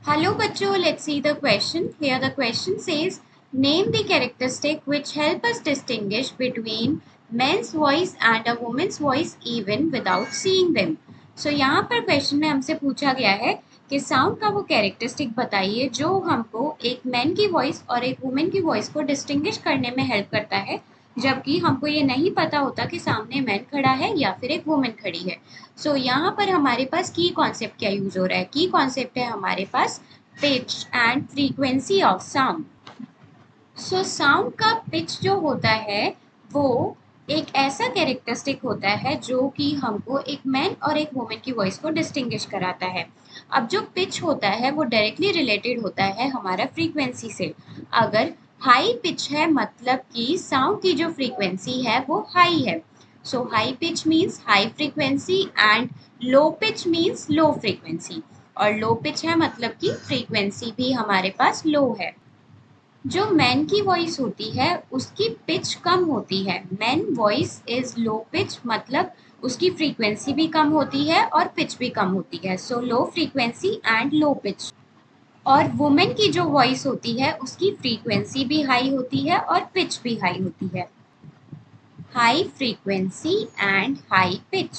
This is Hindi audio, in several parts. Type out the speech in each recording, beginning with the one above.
Hello बच्चों, let's see the question. Here the question says, name the characteristic which help us distinguish between men's voice and a woman's voice even without seeing them. So यहाँ पर क्वेश्चन में हमसे पूछा गया है कि साउंड का वो कैरेक्टरिस्टिक बताइए जो हमको एक मैन की वॉइस और एक वुमेन की वॉइस को डिस्टिंग्विश करने में हेल्प करता है, जबकि हमको ये नहीं पता होता कि सामने मैन खड़ा है या फिर एक वुमेन खड़ी है। सो यहाँ पर हमारे पास की कॉन्सेप्ट क्या यूज हो रहा है? की कॉन्सेप्ट है हमारे पास pitch and frequency of sound. So sound का पिच जो होता है वो एक ऐसा कैरेक्टरिस्टिक होता है जो कि हमको एक मैन और एक वुमेन की वॉइस को डिस्टिंग्विश कराता है। अब जो पिच होता है वो डायरेक्टली रिलेटेड होता है हमारा फ्रीक्वेंसी से। अगर हाई पिच है मतलब कि साउंड की जो फ्रीक्वेंसी है वो हाई है। So high pitch means high frequency and low pitch means low frequency. और लो पिच है मतलब कि फ्रीक्वेंसी भी हमारे पास लो है। जो मैन की वॉइस होती है उसकी पिच कम होती है। Man voice is low pitch मतलब उसकी फ्रीक्वेंसी भी कम होती है और पिच भी कम होती है। So low frequency and low pitch. और वुमेन की जो वॉइस होती है उसकी फ्रीक्वेंसी भी हाई होती है और पिच भी हाई होती है। High frequency and high pitch.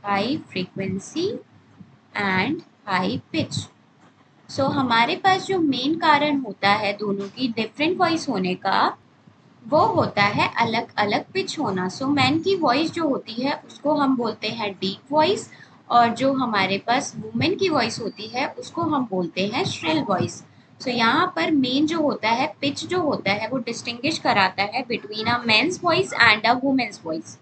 High frequency and high pitch. So हमारे पास जो मेन कारण होता है दोनों की डिफरेंट वॉइस होने का वो होता है अलग अलग पिच होना। सो मैन की वॉइस जो होती है उसको हम बोलते हैं डीप वॉइस, और जो हमारे पास वुमेन की वॉइस होती है उसको हम बोलते हैं श्रिल वॉइस। सो यहाँ पर मेन जो होता है पिच जो होता है वो डिस्टिंग्विश कराता है between a men's voice and a women's voice.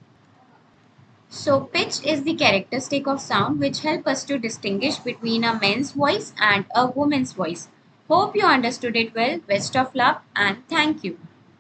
So pitch is the characteristic of sound which help us to distinguish between a man's voice and a woman's voice. Hope you understood it well. Best of luck and thank you.